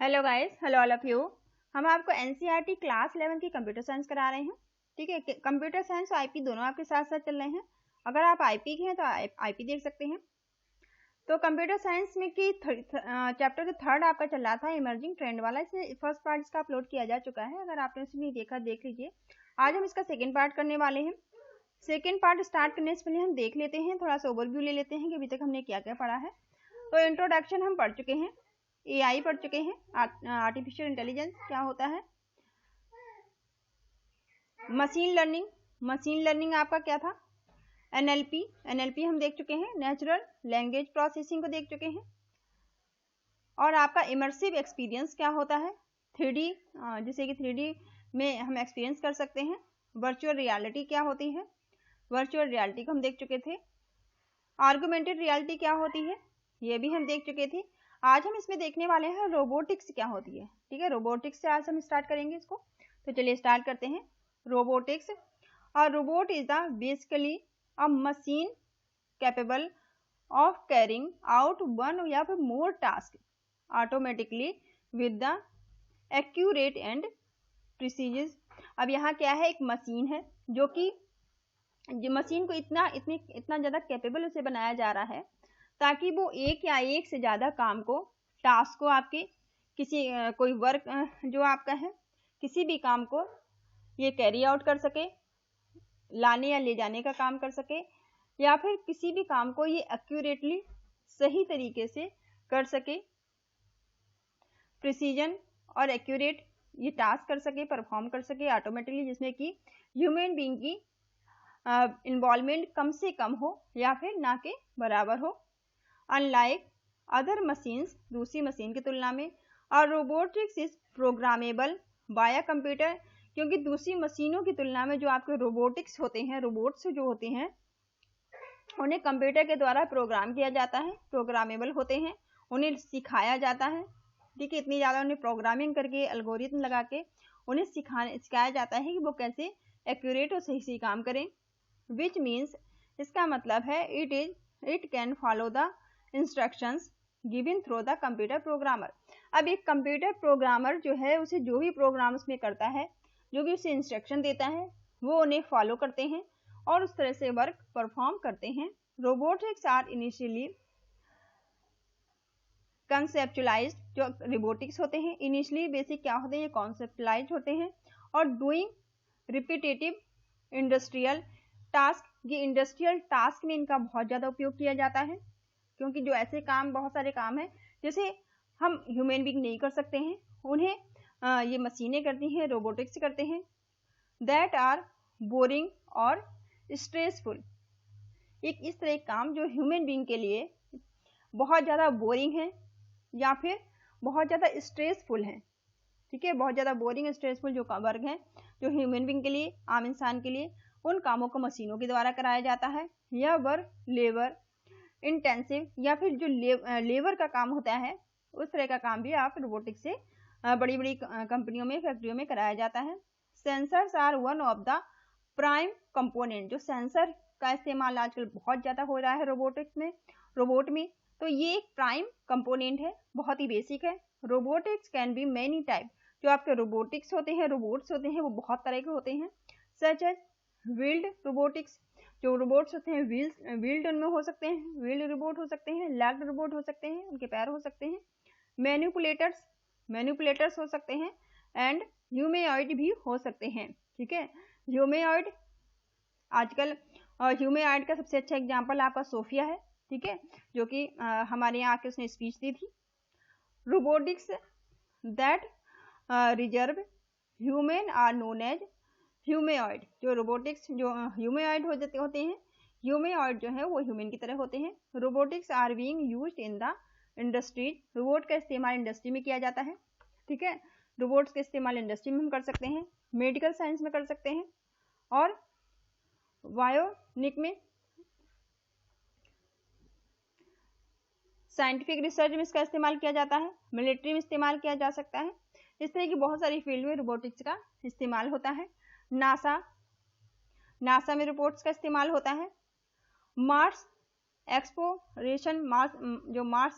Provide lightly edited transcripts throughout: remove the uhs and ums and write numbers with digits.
Hello guys, hello all of you. हम आपको NCERT class 11 की कंप्यूटर साइंस करा रहे हैं। ठीक है, कंप्यूटर साइंस और आईपी दोनों आपके साथ साथ चल रहे हैं। अगर आप आईपी के हैं तो आईपी देख सकते हैं। तो कंप्यूटर साइंस में की चैप्टर जो थर्ड आपका चल रहा था इमर्जिंग ट्रेंड वाला, इसमें फर्स्ट पार्ट इसका अपलोड किया जा चुका है। अगर आपने उसमें देखा देख लीजिए। आज हम इसका सेकेंड पार्ट करने वाले हैं। सेकेंड पार्ट स्टार्ट करने से पहले हम देख लेते हैं, थोड़ा सा ओवरव्यू ले लेते हैं कि अभी तक हमने क्या क्या पढ़ा है। तो इंट्रोडक्शन हम पढ़ चुके हैं, एआई पढ़ चुके हैं, आर्टिफिशियल इंटेलिजेंस क्या होता है, मशीन लर्निंग आपका क्या था, एनएलपी हम देख चुके हैं, नेचुरल लैंग्वेज प्रोसेसिंग को देख चुके हैं। और आपका इमर्सिव एक्सपीरियंस क्या होता है, 3D, जैसे कि 3D में हम एक्सपीरियंस कर सकते हैं। वर्चुअल रियलिटी क्या होती है, वर्चुअल रियलिटी को हम देख चुके थे। आर्गुमेंटेड रियलिटी क्या होती है, ये भी हम देख चुके थे। आज हम इसमें देखने वाले हैं रोबोटिक्स क्या होती है। ठीक है, रोबोटिक्स से आज हम स्टार्ट करेंगे इसको। तो चलिए स्टार्ट करते हैं। रोबोटिक्स, और robot is the basically a machine capable of carrying out one या फिर more task automatically with the accurate and precision. अब यहाँ क्या है, एक मशीन है जो कि मशीन को इतना ज्यादा कैपेबल उसे बनाया जा रहा है ताकि वो एक या एक से ज्यादा काम को, टास्क को, आपके किसी कोई वर्क जो आपका है, किसी भी काम को ये कैरी आउट कर सके, लाने या ले जाने का काम कर सके, या फिर किसी भी काम को ये एक्यूरेटली सही तरीके से कर सके, प्रिसीजन और एक्यूरेट ये टास्क कर सके, परफॉर्म कर सके ऑटोमेटिकली, जिसमें कि ह्यूमन बीइंग की इन्वॉल्वमेंट कम से कम हो या फिर ना के बराबर हो। अनलाइक अदर मशीन्स, दूसरी मशीन की तुलना में, और robotics is programmable bye computer, क्योंकि दूसरी मशीनों की तुलना में जो आपके रोबोटिक्स होते हैं, रोबोट्स जो होते हैं, उन्हें कंप्यूटर के द्वारा प्रोग्राम किया जाता है, प्रोग्रामेबल होते हैं, उन्हें सिखाया जाता है। ठीक है, इतनी ज़्यादा उन्हें प्रोग्रामिंग करके एल्गोरिथम लगा के उन्हें सिखाया जाता है कि वो कैसे एक्यूरेट और सही काम करें। विच मीन्स, इसका मतलब है it can follow the instructions given through the computer programmer. अब एक कंप्यूटर प्रोग्रामर जो है, उसे जो भी प्रोग्राम उसमें करता है, जो भी उसे इंस्ट्रक्शन देता है, वो उन्हें फॉलो करते हैं और उस तरह से वर्क परफॉर्म करते हैं। रोबोटिक्स आर इनिशियली कंसेप्चुलाइज्ड, जो रोबोटिक्स होते हैं इनिशियली बेसिक क्या होते हैं, ये कॉन्सेप्टलाइज होते हैं, और डूइंग रिपीटेटिव इंडस्ट्रियल टास्क, ये इंडस्ट्रियल टास्क में इनका बहुत ज़्यादा उपयोग किया जाता है, क्योंकि जो ऐसे काम, बहुत सारे काम हैं जैसे हम ह्यूमन बीइंग नहीं कर सकते हैं, उन्हें ये मशीनें करती हैं, रोबोटिक्स करते हैं। दैट आर बोरिंग और स्ट्रेसफुल, एक इस तरह के काम जो ह्यूमन बीइंग के लिए बहुत ज़्यादा बोरिंग है या फिर बहुत ज़्यादा स्ट्रेसफुल है। ठीक है, बहुत ज़्यादा बोरिंग स्ट्रेसफुल जो वर्क है, जो ह्यूमन बीइंग के लिए, आम इंसान के लिए, उन कामों को मशीनों के द्वारा कराया जाता है। यह वर्क लेबर इंटेंसिव, या फिर जो लेबर का काम होता है, उस तरह का काम भी आप रोबोटिक्स से बड़ी बड़ी कंपनियों में, फैक्ट्रियों में कराया जाता है। Sensors are one of the prime component, जो सेंसर का इस्तेमाल आजकल बहुत ज़्यादा हो रहा है रोबोट में, तो ये एक प्राइम कंपोनेंट है, बहुत ही बेसिक है। Robotics can be many type, जो आपके रोबोटिक्स होते हैं, रोबोट्स होते हैं, वो बहुत तरह के होते हैं। सच एज व्हील्ड रोबोटिक्स, जो रोबोट्स होते हैं व्हील्ड उनमें हो सकते हैं, व्हील्ड रोबोट हो सकते हैं, लेग्ड रोबोट हो सकते हैं, उनके पैर हो सकते हैं। मैनिपुलेटर्स हो सकते हैं, एंड ह्यूमनॉइड भी हो सकते हैं। ठीक है, ह्यूमनॉइड आजकल, ह्यूमनॉइड का सबसे अच्छा एग्जांपल आपका सोफिया है। ठीक है, जो कि हमारे यहाँ आके उसने स्पीच दी थी। Robotics that reserve human are known as humanoid, जो रोबोटिक्स जो ह्यूमनॉइड होते हैं, ह्यूमनॉइड जो है वो ह्यूमन की तरह होते हैं। Robotics are being used in the industries, robot का इस्तेमाल इंडस्ट्री में किया जाता है। ठीक है, रोबोट्स का इस्तेमाल इंडस्ट्री में हम कर सकते हैं, मेडिकल साइंस में कर सकते हैं, और बायोनिक में, साइंटिफिक रिसर्च में इसका इस्तेमाल किया जाता है, मिलिट्री में इस्तेमाल किया जा सकता है। इस तरह की बहुत सारी फील्ड में रोबोटिक्स का इस्तेमाल होता है। नासा में रोबोट्स का इस्तेमाल होता है। मार्स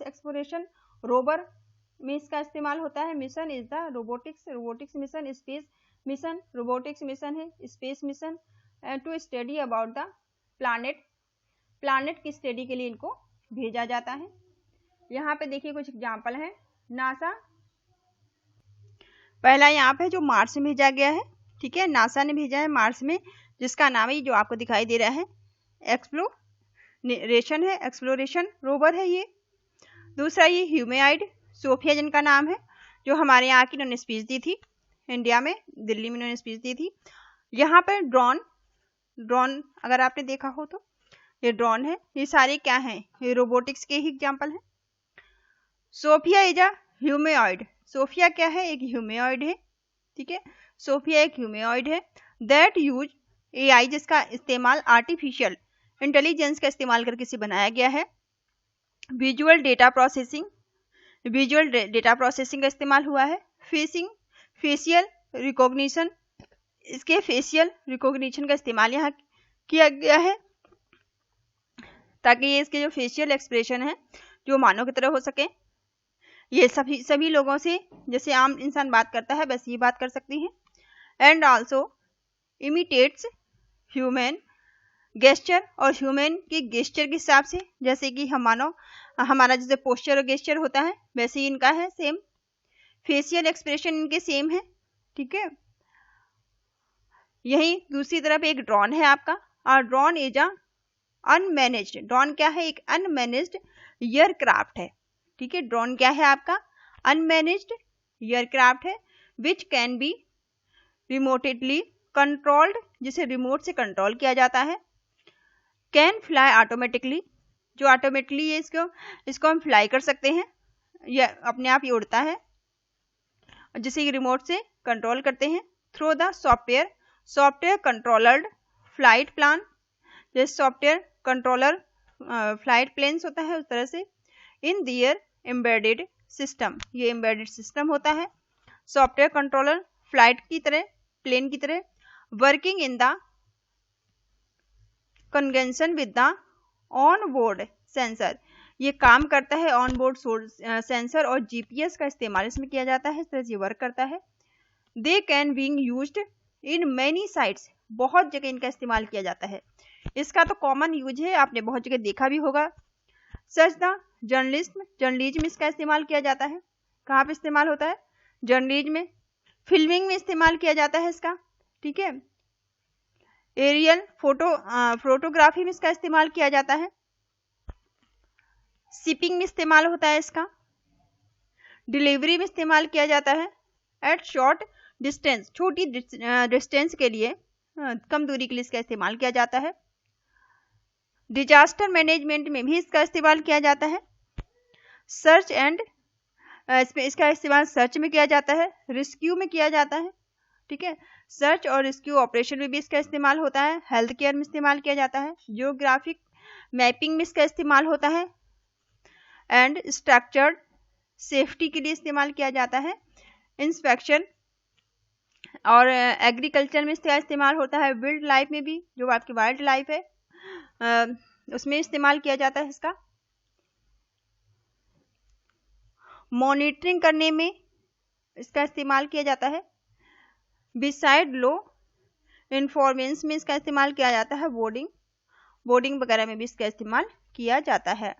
एक्सप्लोरेशन रोवर में इसका इस्तेमाल होता है। Mission is the robotics, robotics mission, space mission, robotics mission है, space mission to study about the planet, planet की स्टडी के लिए इनको भेजा जाता है। यहाँ पे देखिए कुछ एग्जाम्पल है। नासा, पहला यहाँ पे जो मार्स में भेजा गया है, ठीक है, नासा ने भेजा है मार्स में, जिसका नाम है जो आपको दिखाई दे रहा है एक्सप्लोरेशन है, एक्सप्लोरेशन रोवर है ये। दूसरा ये ह्यूमैनिड सोफिया जिनका नाम है, जो हमारे यहाँ की इन्होंने स्पीच दी थी, इंडिया में दिल्ली में इन्होंने स्पीच दी थी। यहाँ पर ड्रोन, ड्रोन अगर आपने देखा हो तो ये ड्रोन है, ये सारे क्या हैं, ये रोबोटिक्स के ही एग्जाम्पल हैं। सोफिया इज अ ह्यूमैनिड, सोफिया क्या है, एक ह्यूमैनिड है, ठीक है, सोफिया एक ह्यूमैनिड है। दैट यूज एआई, जिसका इस्तेमाल आर्टिफिशियल इंटेलिजेंस का इस्तेमाल करके इसे बनाया गया है। Visual data processing, visual data processing का इस्तेमाल हुआ है। फेशियल रिकॉग्निशन, इसके फेशियल रिकॉग्निशन का इस्तेमाल यहाँ किया गया है, ताकि ये इसके जो फेशियल एक्सप्रेशन है जो मानव की तरह हो सके। ये सभी लोगों से जैसे आम इंसान बात करता है बस ये बात कर सकती है। And also imitates human gesture, और ह्यूमन के गेस्चर के हिसाब से, जैसे कि हम मानो हमारा जैसे पोस्चर और गेस्चर होता है वैसे ही इनका है सेम, फेशियल एक्सप्रेशन इनके सेम है, ठीक है। यही दूसरी तरफ एक ड्रोन है आपका, और ड्रोन इज अ अनमैनेज्ड, ड्रोन क्या है, एक अनमैनेज्ड एयरक्राफ्ट है, ठीक है। ड्रोन क्या है आपका, अनमैनेज्ड एयरक्राफ्ट है, विच कैन बी रिमोटेडली कंट्रोल्ड, जिसे रिमोट से कंट्रोल किया जाता है। कैन फ्लाई ऑटोमेटिकली, जो ऑटोमेटिकली ये इसको हम फ्लाई कर सकते हैं, यह अपने आप ही उड़ता है, जिसे रिमोट से कंट्रोल करते हैं। Through the software, software controlled flight plan, जैसे सॉफ्टवेयर कंट्रोलर फ्लाइट प्लेन्स होता है उस तरह से। इन दियर एम्बेडेड सिस्टम, ये एम्बेडेड सिस्टम होता है सॉफ्टवेयर कंट्रोलर फ्लाइट की तरह, प्लेन की तरह। Working in the conjunction with the on board sensor, ये काम करता है ऑन बोर्ड सेंसर और जीपीएस का इस्तेमाल इसमें किया जाता है, इस तरह से वर्क करता है। They can being used in many sites, बहुत जगह इनका इस्तेमाल किया जाता है। इसका तो कॉमन यूज है, आपने बहुत जगह देखा भी होगा। सच द जर्नलिज्म, जर्नलिज्म इसका इस्तेमाल किया जाता है, कहाँ पे इस्तेमाल होता है, जर्नलिज्म में। फिल्मिंग में इस्तेमाल किया जाता है इसका, ठीक है। एरियल फोटोग्राफी में इसका इस्तेमाल किया जाता है। शिपिंग में इस्तेमाल होता है इसका। डिलीवरी में इस्तेमाल किया जाता है। एट शॉर्ट डिस्टेंस, छोटी डिस्टेंस के लिए, कम दूरी के लिए इसका इस्तेमाल किया जाता है। डिजास्टर मैनेजमेंट में भी इसका इस्तेमाल किया जाता है। सर्च एंड, इसका इस्तेमाल सर्च में किया जाता है, रेस्क्यू में किया जाता है, ठीक है। सर्च और रेस्क्यू ऑपरेशन में भी इसका इस्तेमाल होता है। हेल्थ केयर में इस्तेमाल किया जाता है। जियोग्राफिक मैपिंग में इसका इस्तेमाल होता है। एंड स्ट्रक्चर्ड सेफ्टी के लिए इस्तेमाल किया जाता है। इंस्पेक्शन और एग्रीकल्चर में इसका इस्तेमाल होता है। वाइल्ड लाइफ में भी, जो आपकी वाइल्ड लाइफ है उसमें इस्तेमाल किया जाता है इसका। मॉनिटरिंग करने में इसका इस्तेमाल किया जाता है। बिसाइड लो इन्फॉर्मेंस में इसका इस्तेमाल किया जाता है। बोर्डिंग वगैरह में भी इसका इस्तेमाल किया जाता है।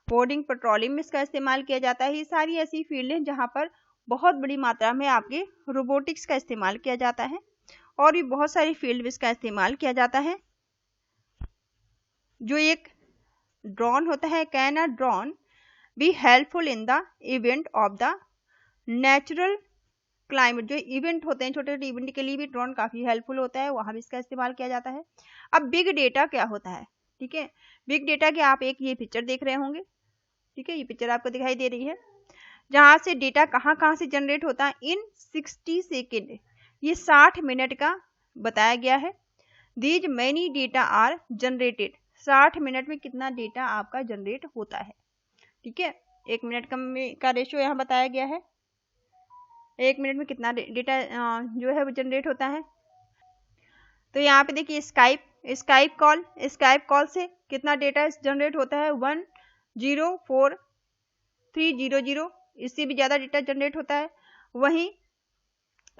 बोर्डिंग पेट्रोलिंग में इसका इस्तेमाल किया जाता है। ये सारी ऐसी फील्ड हैं जहाँ पर बहुत बड़ी मात्रा में आपके रोबोटिक्स का इस्तेमाल किया जाता है, और भी बहुत सारी फील्ड में इसका इस्तेमाल किया जाता है। जो एक ड्रोन होता है, can a drone be helpful in the event of the natural climate, जो इवेंट होते हैं छोटे छोटे इवेंट के लिए भी ड्रोन काफी हेल्पफुल होता है, वहां भी इसका इस्तेमाल किया जाता है। अब बिग डेटा क्या होता है, ठीक है। बिग डेटा के आप एक ये पिक्चर देख रहे होंगे, ठीक है, ये पिक्चर आपको दिखाई दे रही है, जहां से डेटा कहाँ कहाँ से जनरेट होता है इन 60 सेकेंड, ये 60 मिनट का बताया गया है। These many data are generated, 60 minute में कितना डेटा आपका जनरेट होता है, ठीक है। 1 मिनट का रेशियो यहाँ बताया गया है, 1 मिनट में कितना डेटा जो है वो जनरेट होता है। तो यहाँ पे देखिए स्काइप कॉल से कितना डेटा जनरेट होता है, 104300 इससे भी ज़्यादा डेटा जनरेट होता है। वहीं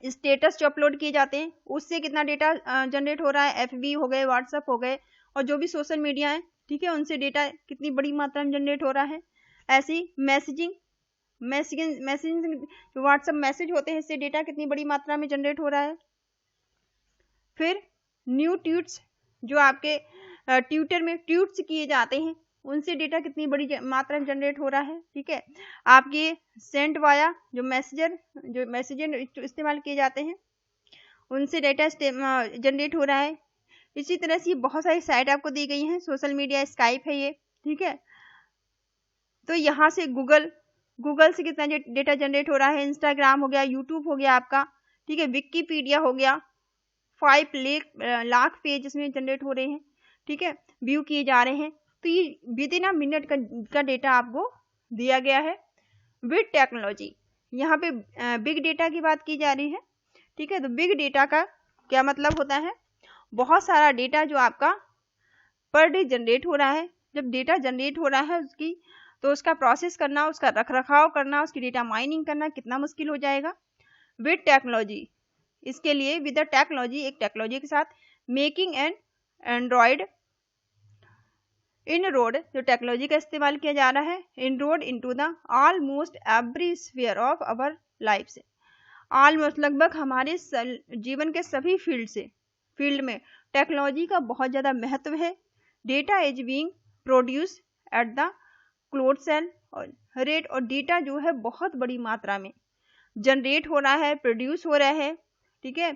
स्टेटस जो अपलोड किए जाते हैं उससे कितना डेटा जनरेट हो रहा है, FB हो गए, व्हाट्सएप हो गए और जो भी सोशल मीडिया है, ठीक है, उनसे डेटा कितनी बड़ी मात्रा में जनरेट हो रहा है। ऐसे ही मैसेजिंग जो व्हाट्सएप मैसेज होते हैं, इससे डेटा कितनी बड़ी मात्रा में जनरेट हो रहा है। फिर न्यू ट्वीट्स, जो आपके ट्विटर में ट्वीट्स किए जाते हैं, उनसे डेटा कितनी बड़ी मात्रा में जनरेट हो रहा है, ठीक है। आपके सेंट वाया जो मैसेजर इस्तेमाल किए जाते हैं, उनसे डेटा जनरेट हो रहा है। इसी तरह से बहुत सारी साइट आपको दी गई हैं, सोशल मीडिया, स्काइप है ये, ठीक है। तो यहाँ से गूगल से कितना डेटा जनरेट हो रहा है, इंस्टाग्राम हो गया, यूट्यूब हो गया आपका, ठीक है, विकिपीडिया हो गया, 5 लाख पेज इसमें जनरेट हो रहे हैं, ठीक है, व्यू किए जा रहे हैं। तो ये विदिन अ मिनट का डेटा आपको दिया गया है। विद टेक्नोलॉजी, यहाँ पे बिग डेटा की बात की जा रही है, ठीक है। तो बिग डेटा का क्या मतलब होता है, बहुत सारा डेटा जो आपका पर डे जनरेट हो रहा है। जब डेटा जनरेट हो रहा है तो उसका प्रोसेस करना, उसका रखरखाव करना, उसकी डेटा माइनिंग करना कितना मुश्किल हो जाएगा। विद टेक्नोलॉजी, इसके लिए विद द टेक्नोलॉजी, एक टेक्नोलॉजी के साथ, मेकिंग एन एंड्रॉयड इनरोड, जो टेक्नोलॉजी का इस्तेमाल किया जा रहा है, inroad into the almost every sphere of our life से, ऑलमोस्ट लगभग हमारे जीवन के सभी फील्ड में टेक्नोलॉजी का बहुत ज़्यादा महत्व है। Data is being produce at the क्लोड cell rate, और डेटा जो है बहुत बड़ी मात्रा में जनरेट हो रहा है, प्रोड्यूस हो रहा है, ठीक है।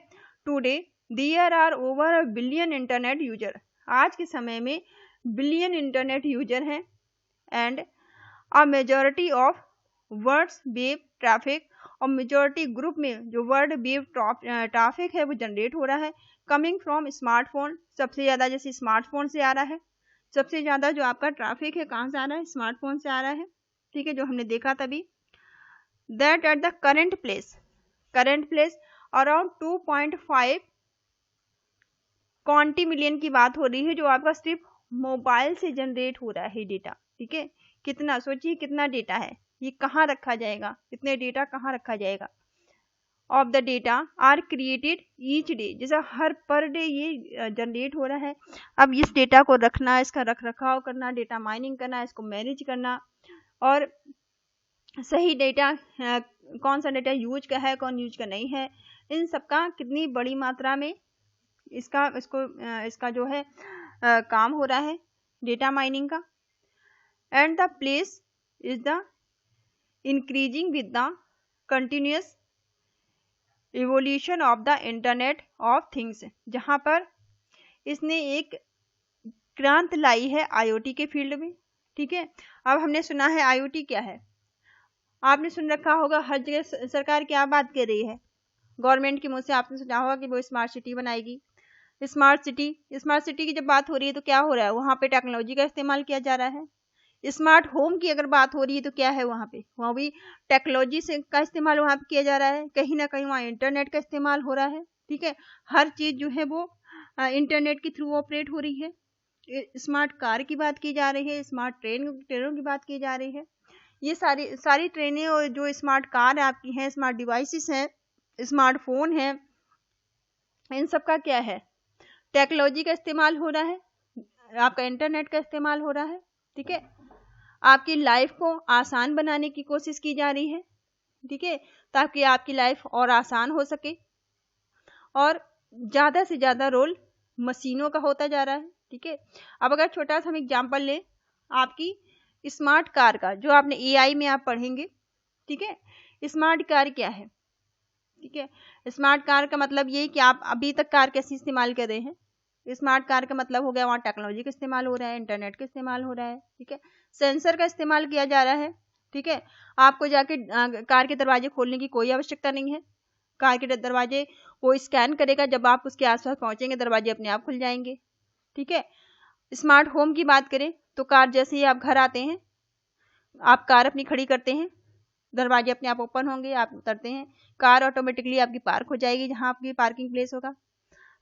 Today there are over a billion internet user, आज के समय में बिलियन इंटरनेट यूजर हैं, and a majority of world's web traffic, और मेजॉरिटी ग्रुप में जो वर्ड वेव ट्रैफिक है वो जनरेट हो रहा है, कमिंग फ्रॉम स्मार्टफोन, सबसे ज़्यादा जैसे स्मार्टफोन से आ रहा है, सबसे ज़्यादा जो आपका ट्रैफिक है कहाँ से आ रहा है, स्मार्टफोन से आ रहा है, ठीक है, जो हमने देखा तभी। That at the current place around 2.5 क्वांटी million की बात हो रही है, जो आपका सिर्फ मोबाइल से जनरेट हो रहा है डेटा, ठीक है। कितना, सोचिए कितना डेटा है, ये कहाँ रखा जाएगा, इतने डेटा कहाँ रखा जाएगा। Of the data are created each day, जैसा हर पर डे ये जनरेट हो रहा है। अब इस डेटा को रखना, इसका रखरखाव करना, डेटा माइनिंग करना, इसको मैनेज करना, और सही डेटा कौन सा डेटा यूज का है, कौन यूज का नहीं है, इन सबका कितनी बड़ी मात्रा में इसका जो है काम हो रहा है डेटा माइनिंग का। And the place is the increasing with the continuous evolution of the internet of things, जहाँ पर इसने एक क्रांति लाई है IoT के फील्ड में, ठीक है। अब हमने सुना है IoT क्या है, आपने सुन रखा होगा, हर जगह सरकार क्या बात कर रही है, गवर्नमेंट के मुंह से आपने सुना होगा कि वो स्मार्ट सिटी बनाएगी। स्मार्ट सिटी की जब बात हो रही है तो क्या हो रहा है, वहाँ पे टेक्नोलॉजी का इस्तेमाल किया जा रहा है। स्मार्ट होम की अगर बात हो रही है तो क्या है, वहाँ भी टेक्नोलॉजी से का इस्तेमाल वहाँ पे किया जा रहा है, कहीं ना कहीं वहाँ इंटरनेट का इस्तेमाल हो रहा है, ठीक है। हर चीज़ जो है वो इंटरनेट के थ्रू ऑपरेट हो रही है। स्मार्ट कार की बात की जा रही है, स्मार्ट ट्रेनों की बात की जा रही है। ये सारी ट्रेनें और जो स्मार्ट कार आपकी हैं, स्मार्ट डिवाइसेस हैं, स्मार्टफोन है, इन सब का क्या है, टेक्नोलॉजी का इस्तेमाल हो रहा है, आपका इंटरनेट का इस्तेमाल हो रहा है, ठीक है। आपकी लाइफ को आसान बनाने की कोशिश की जा रही है, ठीक है, ताकि आपकी लाइफ और आसान हो सके, और ज़्यादा से ज़्यादा रोल मशीनों का होता जा रहा है, ठीक है। अब अगर छोटा सा हम एग्जाम्पल लें आपकी स्मार्ट कार का, जो आपने AI में आप पढ़ेंगे, ठीक है। स्मार्ट कार क्या है, ठीक है। स्मार्ट कार का मतलब ये कि आप अभी तक कार कैसे इस्तेमाल कर रहे हैं, स्मार्ट कार का मतलब हो गया वहाँ टेक्नोलॉजी का इस्तेमाल हो रहा है, इंटरनेट का इस्तेमाल हो रहा है, ठीक है, सेंसर का इस्तेमाल किया जा रहा है, ठीक है। आपको जाके कार के दरवाजे खोलने की कोई आवश्यकता नहीं है, कार के दरवाजे वो स्कैन करेगा, जब आप उसके आसपास पहुंचेंगे दरवाजे अपने आप खुल जाएंगे, ठीक है। स्मार्ट होम की बात करें तो कार जैसे ही आप घर आते हैं, आप कार अपनी खड़ी करते हैं, दरवाजे अपने आप ओपन होंगे, आप उतरते हैं, कार ऑटोमेटिकली आपकी पार्क हो जाएगी जहां आपकी पार्किंग प्लेस होगा।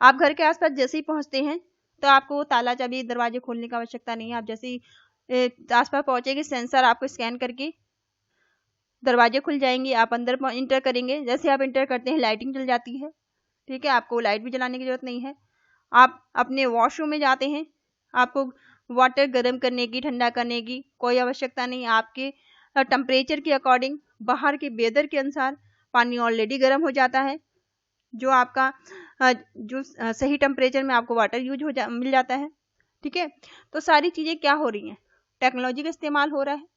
आप घर के आसपास जैसे ही पहुंचते हैं तो आपको वो ताला चाबी दरवाजे खोलने की आवश्यकता नहीं है, आप जैसे ही आसपास पहुंचेंगे, सेंसर आपको स्कैन करके दरवाजे खुल जाएंगे, आप अंदर इंटर करेंगे, जैसे आप इंटर करते हैं लाइटिंग जल जाती है, ठीक है, आपको लाइट भी जलाने की जरूरत नहीं है। आप अपने वॉशरूम में जाते हैं, आपको वाटर गर्म करने की, ठंडा करने की कोई आवश्यकता नहीं, आपके टेम्परेचर के अकॉर्डिंग, बाहर के वेदर के अनुसार पानी ऑलरेडी गर्म हो जाता है, जो आपका जो सही टेम्परेचर में आपको वाटर यूज मिल जाता है, ठीक है। तो सारी चीज़ें क्या हो रही हैं, टेक्नोलॉजी का इस्तेमाल हो रहा है,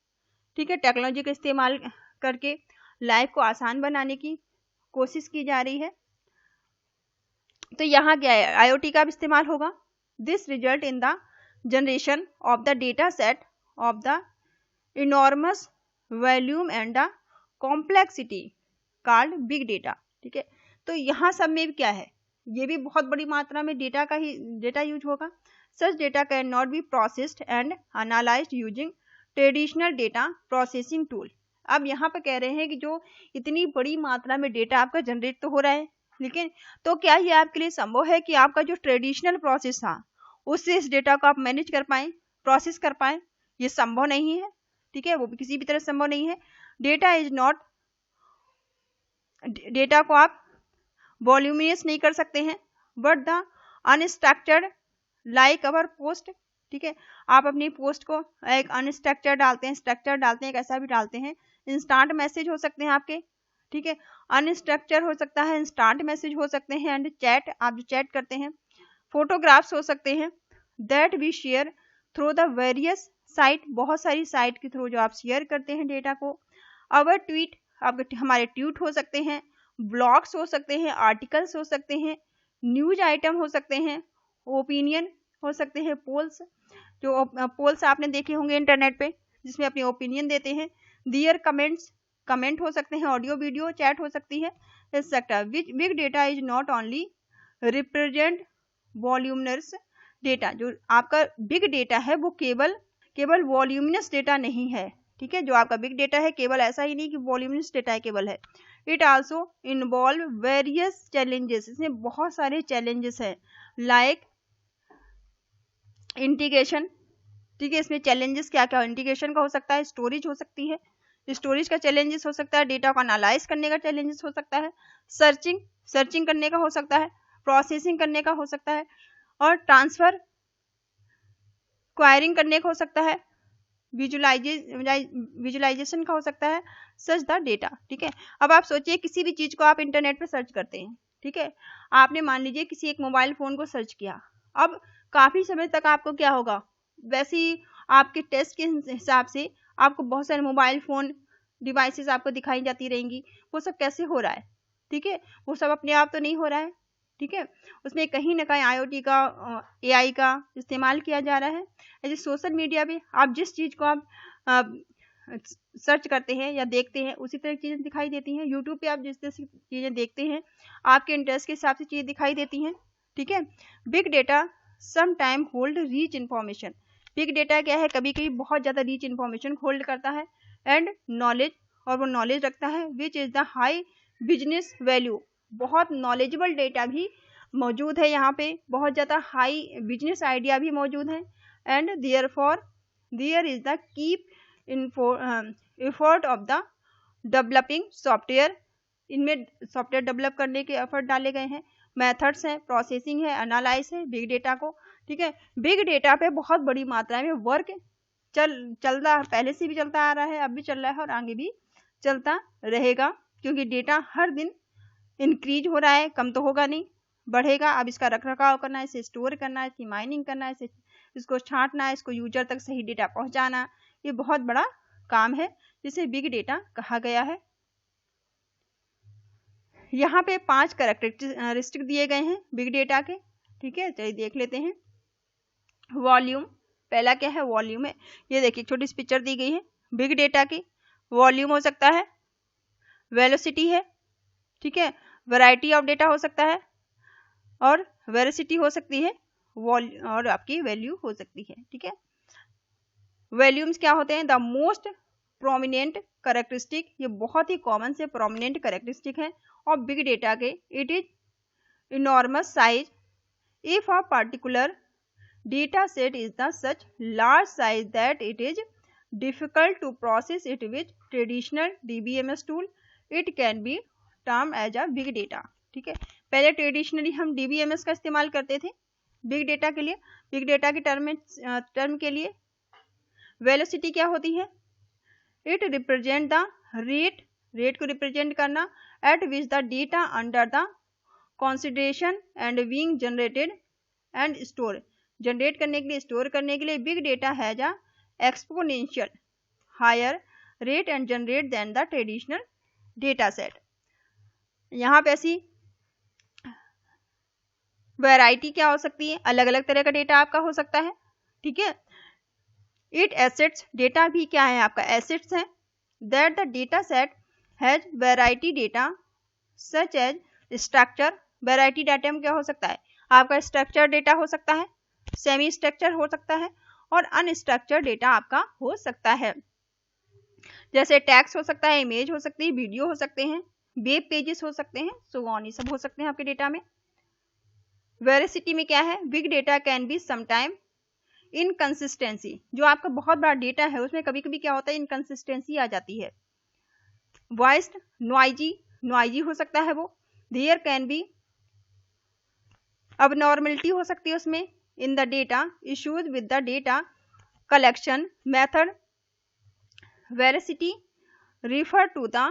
ठीक है। टेक्नोलॉजी का इस्तेमाल करके लाइफ को आसान बनाने की कोशिश की जा रही है। तो यहाँ क्या है, IoT का भी इस्तेमाल होगा। This result in the generation of the data set of the enormous volume and the complexity called big data, ठीक है। तो यहाँ सब में क्या है, ये भी बहुत बड़ी मात्रा में डेटा का ही डेटा यूज होगा। Such data can not be processed and analysed using traditional data processing tool. अब यहाँ पे कह रहे हैं कि जो इतनी बड़ी मात्रा में डेटा आपका जनरेट तो हो रहा है, लेकिन तो क्या ये आपके लिए संभव है कि आपका जो ट्रेडिशनल प्रोसेस था उससे इस डेटा को आप मैनेज कर पाएं, प्रोसेस कर पाएं? ये संभव नहीं है, ठीक है, वो भी किसी भी तरह संभव नहीं है। डेटा इज नॉट, डेटा को आप वॉल्यूमिनस नहीं कर सकते हैं, but the unstructured like our post, ठीक है। आप अपनी पोस्ट को एक अनस्ट्रक्चर डालते हैं, स्ट्रक्चर डालते हैं, कैसा भी डालते हैं, इंस्टांट मैसेज हो सकते हैं आपके, ठीक है, अनस्ट्रक्चर हो सकता है, इंस्टांट मैसेज हो सकते हैं, एंड चैट, आप जो चैट करते हैं, फोटोग्राफ्स हो सकते हैं, that we share through the various site, बहुत सारी साइट के थ्रू जो आप शेयर करते हैं डेटा को। अवर ट्वीट, आपके हमारे ट्वीट हो सकते हैं, ब्लॉग्स हो सकते हैं, आर्टिकल्स हो सकते हैं, न्यूज आइटम हो सकते हैं, ओपिनियन हो सकते हैं, पोल्स, जो पोल्स आपने देखे होंगे इंटरनेट पे जिसमें अपनी ओपिनियन देते हैं, दियर कमेंट्स, कमेंट हो सकते हैं, ऑडियो वीडियो चैट हो सकती है, etcetera. Big data is not only represent voluminous data, जो आपका बिग डेटा है वो केवल वॉल्यूमिनस डेटा नहीं है, ठीक है। जो आपका बिग डेटा है केवल ऐसा ही नहीं कि वॉल्यूमिनस डेटा है केवल है, it also involve various challenges, इसमें बहुत सारे चैलेंजेस हैं, लाइक इंटीग्रेशन, ठीक है। इसमें चैलेंजेस क्या क्या, इंटीग्रेशन का हो सकता है, स्टोरेज हो सकती है, स्टोरेज का चैलेंजेस हो सकता है, डेटा को एनालाइज करने का चैलेंजेस हो सकता है, सर्चिंग करने का हो सकता है, प्रोसेसिंग करने का हो सकता है, और ट्रांसफर क्वायरिंग करने का हो सकता है, विजुलाइजेशन का हो सकता है, सच द डेटा, ठीक है। अब आप सोचिए किसी भी चीज को आप इंटरनेट पे सर्च करते हैं, ठीक है, आपने मान लीजिए किसी एक मोबाइल फोन को सर्च किया, अब काफी समय तक आपको क्या होगा, वैसे ही आपके टेस्ट के हिसाब से आपको बहुत सारे मोबाइल फोन डिवाइसेस आपको दिखाई जाती रहेंगी, वो सब कैसे हो रहा है, ठीक है, वो सब अपने आप तो नहीं हो रहा है, ठीक है, उसमें कहीं ना कहीं IoT का, AI का इस्तेमाल किया जा रहा है। ऐसे सोशल मीडिया पे आप जिस चीज को आप सर्च करते हैं या देखते हैं उसी तरह की चीजें दिखाई देती हैं, यूट्यूब पे आप जिस तरह की चीजें देखते हैं आपके इंटरेस्ट के हिसाब से चीजें दिखाई देती हैं, ठीक है। Big data some time hold rich information, big data क्या है, कभी कभी बहुत ज्यादा रीच इन्फॉर्मेशन होल्ड करता है, एंड नॉलेज, और वो नॉलेज रखता है, which is the high business value, बहुत नॉलेजेबल डेटा भी मौजूद है यहाँ पे, बहुत ज़्यादा हाई बिजनेस आइडिया भी मौजूद है, and there is the keep effort of the developing software, इनमें सॉफ्टवेयर डेवलप करने के एफर्ट डाले गए हैं, मेथड्स हैं, प्रोसेसिंग है, एनालाइज है बिग डेटा को, ठीक है। बिग डेटा पे बहुत बड़ी मात्रा में वर्क चल रहा, पहले से भी चलता आ रहा है, अब भी चल रहा है और आगे भी चलता रहेगा, क्योंकि डेटा हर दिन इंक्रीज हो रहा है, कम तो होगा नहीं, बढ़ेगा। अब इसका रख रखाव करना है, इसे स्टोर करना है, इसकी माइनिंग करना है, इसको छांटना है, इसको यूजर तक सही डेटा पहुंचाना, ये बहुत बड़ा काम है जिसे बिग डेटा कहा गया है। यहाँ पे 5 कैरेक्टरिस्टिक दिए गए हैं बिग डेटा के, ठीक है, चलिए देख लेते हैं। वॉल्यूम, पहला क्या है, वॉल्यूम है, ये देखिए छोटी सी पिक्चर दी गई है बिग डेटा की, वॉल्यूम हो सकता है, वेलोसिटी है, ठीक है, वैरायटी ऑफ डेटा हो सकता है, और वेलोसिटी हो सकती है, और आपकी वैल्यू हो सकती है, ठीक है। वॉल्यूम्स क्या होते हैं, द मोस्ट प्रोमिनेंट कैरेक्टरिस्टिक, ये बहुत ही कॉमन से प्रोमिनेंट कैरेक्टरिस्टिक है और बिग डेटा के, it is enormous size, if a particular data set is the such large size that it is difficult to process it with traditional DBMS tool, it can be termed as a big data। ठीक है, पहले traditionally हम DBMS का इस्तेमाल करते थे big data के लिए। बिग डेटा के टर्म के लिए वेलोसिटी क्या होती है? इट रिप्रेजेंट द रेट को रिप्रेजेंट करना at which the data under the consideration and being generated and store, generate करने के लिए, स्टोर करने के लिए big data has a exponential higher rate and generate than the traditional data set. यहाँ पे ऐसी वैरायटी क्या हो सकती है? अलग अलग तरह का डेटा आपका हो सकता है। ठीक है, इट एसेट्स, डेटा भी क्या है आपका? एसेट्स है। That the data set has variety data such as structure, variety data में क्या हो सकता है? आपका स्ट्रक्चर डेटा हो सकता है, सेमी स्ट्रक्चर हो सकता है और अनस्ट्रक्चर डेटा आपका हो सकता है। जैसे टेक्स्ट हो सकता है, इमेज हो सकती है, वीडियो हो सकते हैं, वेब पेजेस हो सकते हैं, सो ऑन, ये सब हो सकते हैं आपके डेटा में। वेरिसिटी में क्या है? Big data can be sometime inconsistency, जो आपका बहुत बड़ा डेटा है उसमें कभी कभी क्या होता है? इनकंसिस्टेंसी आ जाती है। वॉइस्ड, नॉइजी हो सकता है वो। देयर कैन बी abnormality हो सकती है उसमें in the data, issues with the data collection method। veracity refer to the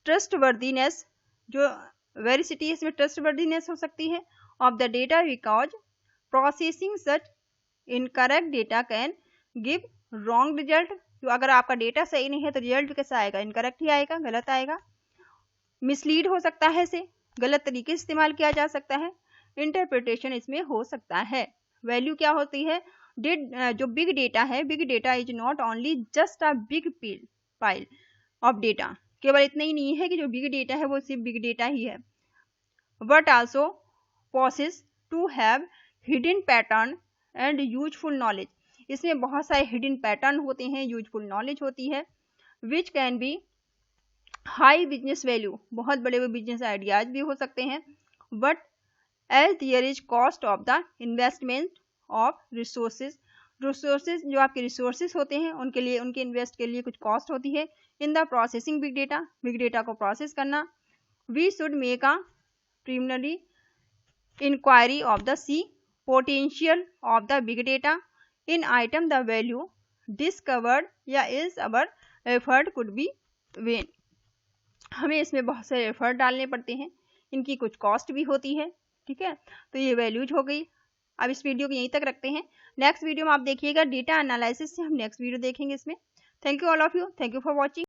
trustworthiness, जो veracity इसमें trustworthiness हो सकती है of the data because processing such incorrect data can give wrong result। जो अगर आपका डेटा सही नहीं है तो रिजल्ट कैसा आएगा? इनकरेक्ट ही आएगा, गलत आएगा। मिसलीड हो सकता है, इसे गलत तरीके से इस्तेमाल किया जा सकता है। इंटरप्रिटेशन इसमें हो सकता है। वैल्यू क्या होती है? जो बिग डेटा है, big data is not only just a big pile of data, केवल इतना ही नहीं है कि जो बिग डेटा है वो सिर्फ बिग डेटा ही है, but also possess to have hidden pattern and useful knowledge. इसमें बहुत सारे हिडन पैटर्न होते हैं, यूजफुल नॉलेज होती है, which can be high business value, बहुत बड़े बड़े बिजनेस आइडियाज भी हो सकते हैं, but as there is cost of the investment of resources जो आपके रिसोर्सेज होते हैं उनके लिए, उनके इन्वेस्ट के लिए कुछ कॉस्ट होती है in the processing big data को प्रोसेस करना। We should make a preliminary inquiry of the see potential of the big data in item the value discovered या is our effort could be vain. हमें इसमें बहुत सारे effort डालने पड़ते हैं, इनकी कुछ कॉस्ट भी होती है। ठीक है, तो ये वैल्यूज हो गई। अब इस वीडियो को यहीं तक रखते हैं। नेक्स्ट वीडियो में आप देखिएगा डेटा एनालिसिस से हम नेक्स्ट वीडियो देखेंगे इसमें। Thank you all of you, thank you for watching.